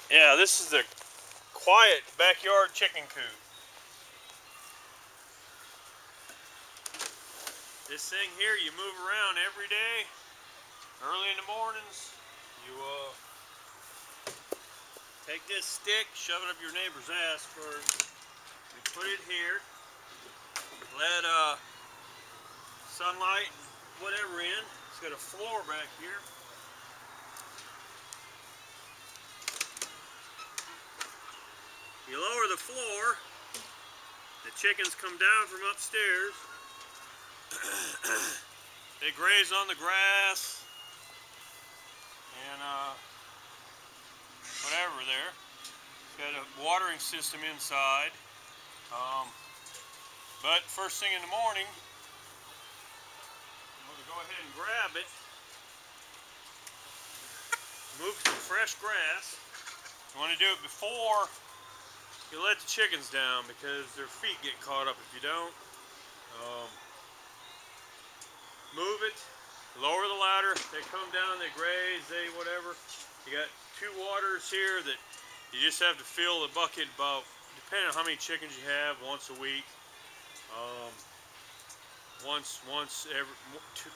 Yeah, this is the quiet backyard chicken coop. This thing here, you move around every day. Early in the mornings, you take this stick, shove it up your neighbor's ass first. You put it here, let sunlight, whatever in. It's got a floor back here. You lower the floor, the chickens come down from upstairs. They graze on the grass and whatever there. It's got a watering system inside. But first thing in the morning, I'm going to go ahead and grab it, move some fresh grass. You want to do it before you let the chickens down because their feet get caught up if you don't. Move it, lower the ladder, they come down, they graze, they whatever. You got two waters here that you just have to fill the bucket about, depending on how many chickens you have, once a week.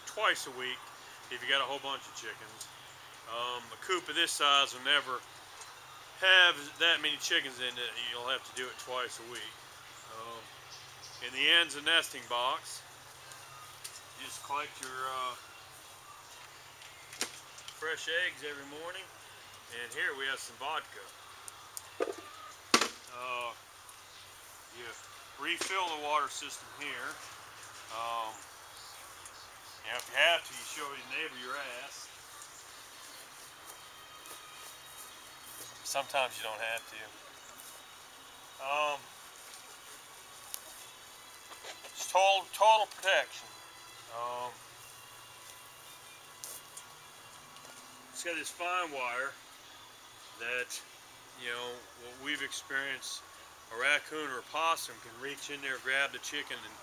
Twice a week if you got a whole bunch of chickens. A coop of this size will never have that many chickens in it. You'll have to do it twice a week. In the end's a nesting box. You just collect your fresh eggs every morning. And here we have some vodka. You refill the water system here. Now if you have to, you show your neighbor your ass. Sometimes you don't have to. It's total protection. It's got this fine wire that, you know, what we've experienced, a raccoon or a possum can reach in there, grab the chicken, and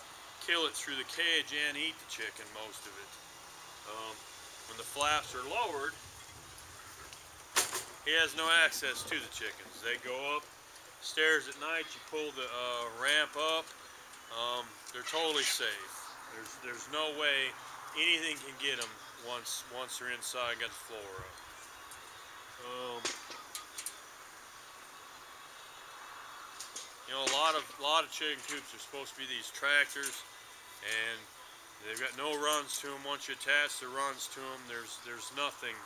kill it through the cage and eat the chicken, most of it. When the flaps are lowered, he has no access to the chickens. They go up stairs at night, you pull the ramp up, they're totally safe. There's no way anything can get them once they're inside and got the floor up. You know, a lot of chicken coops are supposed to be these tractors, and they've got no runs to them. Once you attach the runs to them, there's nothing.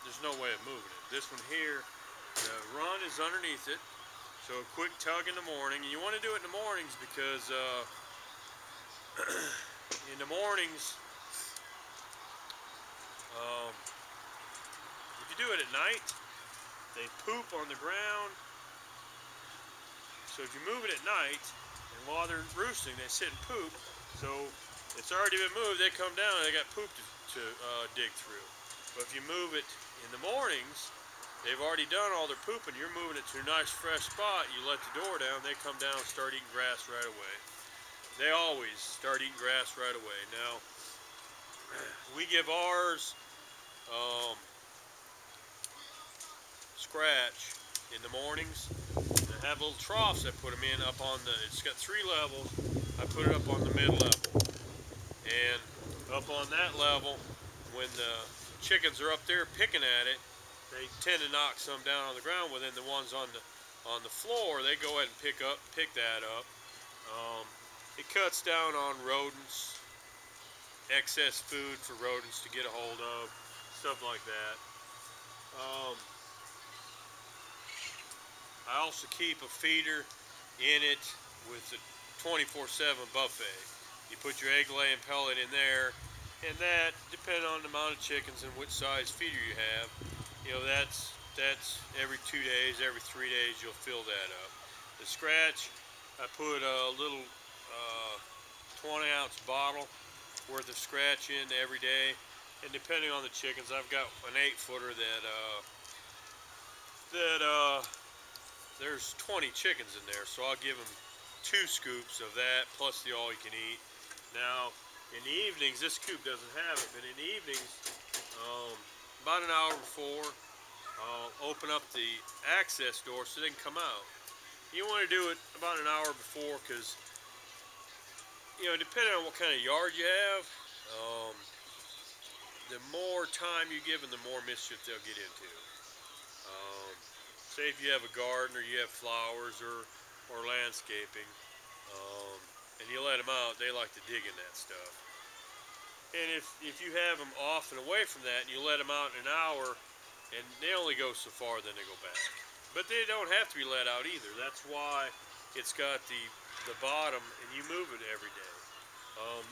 There's no way of moving it. This one here, the run is underneath it, so a quick tug in the morning. And you want to do it in the mornings because in the mornings, if you do it at night, they poop on the ground. So if you move it at night, and while they're roosting, they sit and poop. So it's already been moved. They come down and they got poop to dig through. But if you move it in the mornings, they've already done all their pooping. You're moving it to a nice fresh spot. You let the door down. They come down and start eating grass right away. They always start eating grass right away. Now, we give ours scratch in the mornings. They have little troughs I put them in up on the, it's got 3 levels. I put it up on the mid level. And up on that level, when the chickens are up there picking at it, they tend to knock some down on the ground. Well, then the ones on the floor, they go ahead and pick that up. It cuts down on rodents, excess food for rodents to get a hold of, stuff like that. I also keep a feeder in it with a 24/7 buffet. You put your egg laying pellet in there, and that, depending on the amount of chickens and which size feeder you have, you know, that's every 2 days, every 3 days you'll fill that up. The scratch, I put a little 20-ounce bottle worth of scratch in every day, and depending on the chickens, I've got an 8-footer that there's 20 chickens in there, so I'll give them 2 scoops of that plus the all-you-can-eat. Now, in the evenings, this coop doesn't have it, but in the evenings, about an hour before, I'll open up the access door so they can come out. You want to do it about an hour before because, depending on what kind of yard you have, the more time you give them, the more mischief they'll get into. Say if you have a garden or you have flowers or landscaping, and you let them out, they like to dig in that stuff. And if you have them off and away from that and you let them out in an hour, and they only go so far, then they go back. But they don't have to be let out either. That's why it's got the bottom, and you move it every day.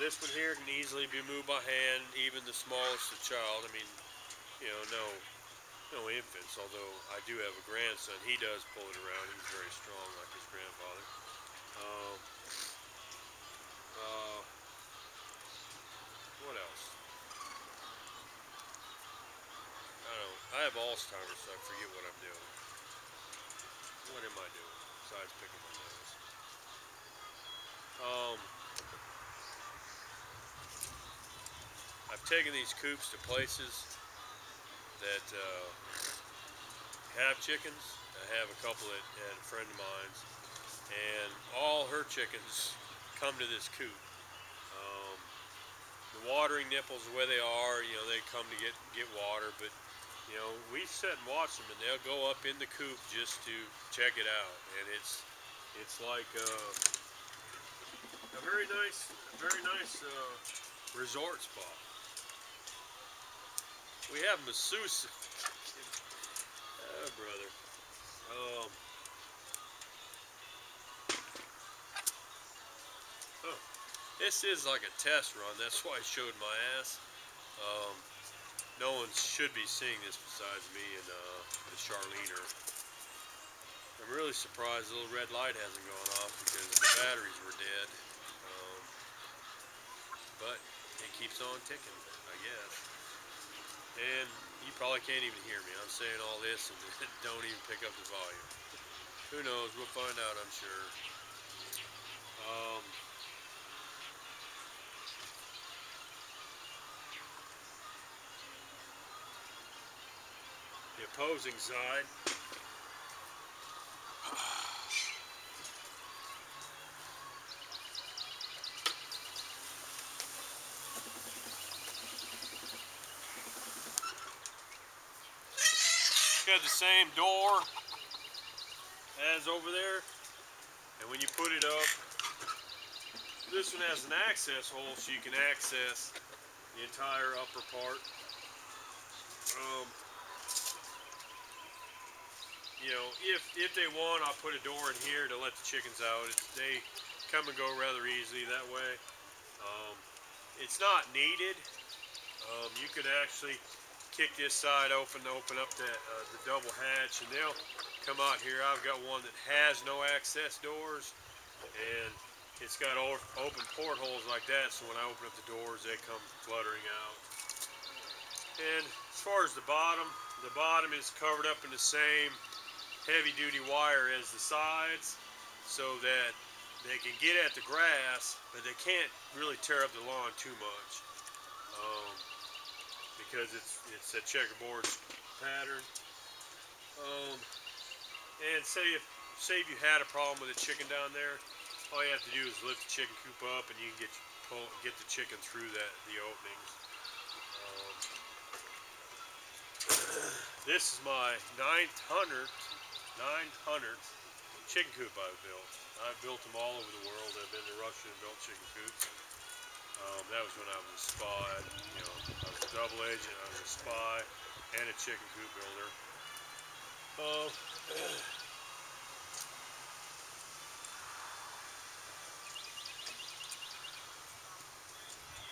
This one here can easily be moved by hand, even the smallest of child. I mean, no infants, although I do have a grandson. He does pull it around. He's very strong like his grandfather. Um, uh, what else? I don't know. I have Alzheimer's, so I forget what I'm doing. What am I doing besides picking my nose? I've taken these coops to places that have chickens. I have a couple at a friend of mine's, and all her chickens come to this coop. The watering nipples, the way they are, they come to get water, but we sit and watch them, and they'll go up in the coop just to check it out, and it's like a very nice resort spot. We have masseuse. Oh, brother. Oh, this is like a test run. That's why I showed my ass. No one should be seeing this besides me and Charlene. I'm really surprised the little red light hasn't gone off because the batteries were dead. But it keeps on ticking, I guess. And you probably can't even hear me. I'm saying all this and don't even pick up the volume. Who knows? We'll find out, I'm sure. The opposing side. Got the same door as over there, and when you put it up, this one has an access hole so you can access the entire upper part. If they want, I'll put a door in here to let the chickens out. They come and go rather easily that way. It's not needed. You could actually kick this side open to open up the double hatch, and they'll come out here. I've got one that has no access doors, and it's got open portholes like that, so when I open up the doors, they come fluttering out. And as far as the bottom is covered up in the same heavy-duty wire as the sides, so that they can get at the grass, but they can't really tear up the lawn too much. Because it's a checkerboard pattern. And say if you had a problem with a chicken down there, all you have to do is lift the chicken coop up, and you can get the chicken through the openings. This is my 900th chicken coop I've built. I've built them all over the world. I've been to Russia and built chicken coops. That was when I was a spy. I was a double agent, I was a spy, and a chicken coop builder.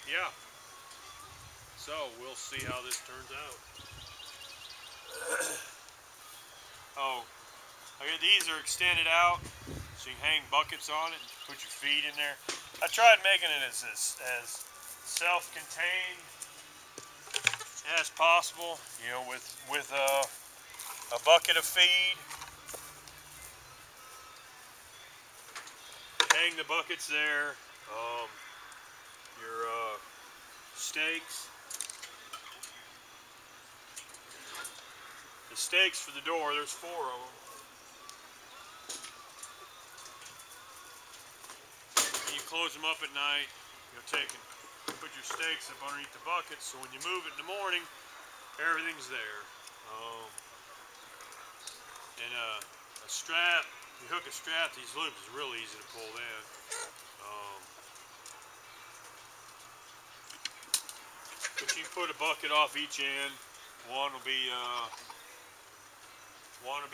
Yeah. So we'll see how this turns out. Okay, these are extended out, so you can hang buckets on it and put your feed in there. I tried making it as self-contained as possible, with a bucket of feed. Hang the buckets there. Your steaks. The stakes for the door. There's 4 of them. And you close them up at night. Put your stakes up underneath the bucket, so when you move it in the morning, everything's there. And a strap, you hook a strap to these loops is real easy to pull in. But you can put a bucket off each end. One will be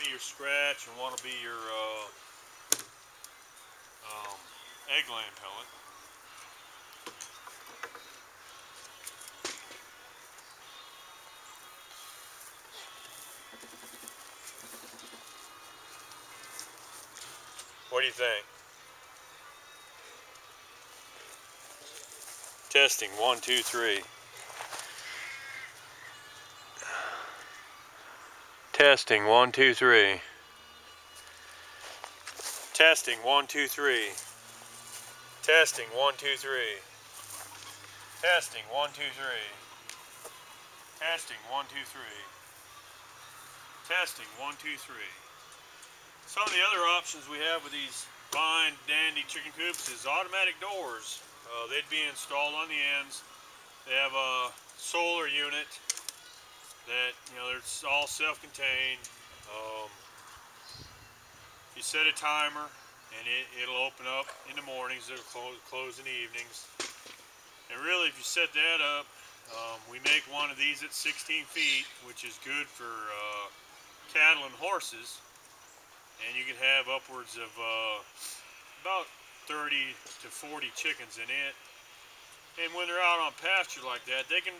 your scratch, and one will be your egg laying pellet. What do you think? Testing 1, 2, 3. Testing 1, 2, 3. Testing 1, 2, 3. Testing 1, 2, 3. Testing 1, 2, 3. Testing 1, 2, 3. Testing 1, 2, 3. Some of the other options we have with these fine dandy chicken coops is automatic doors. They'd be installed on the ends. They have a solar unit that, it's all self-contained. You set a timer and it'll open up in the mornings. It'll close in the evenings. And really, if you set that up, we make one of these at 16 feet, which is good for cattle and horses. And you can have upwards of about 30 to 40 chickens in it. And when they're out on pasture like that, they can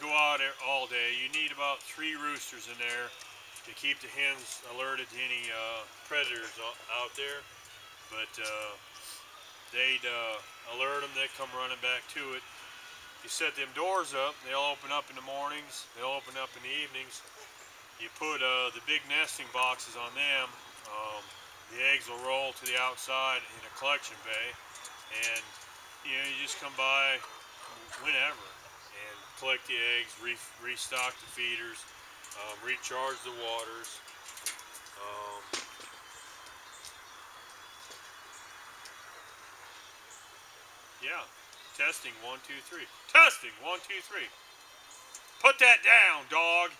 go out all day. You need about 3 roosters in there to keep the hens alerted to any predators out there. But they'd alert them, they come running back to it. You set them doors up, they'll open up in the mornings, they'll open up in the evenings. You put the big nesting boxes on them. The eggs will roll to the outside in a collection bay, and you just come by whenever and collect the eggs, restock the feeders, recharge the waters. Yeah, testing 1, 2, 3. Testing 1, 2, 3. Put that down, dog.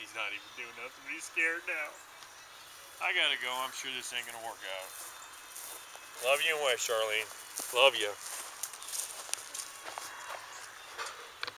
He's not even doing nothing. He's scared now. I gotta go. I'm sure this ain't gonna work out. Love you anyway, Charlene. Love you.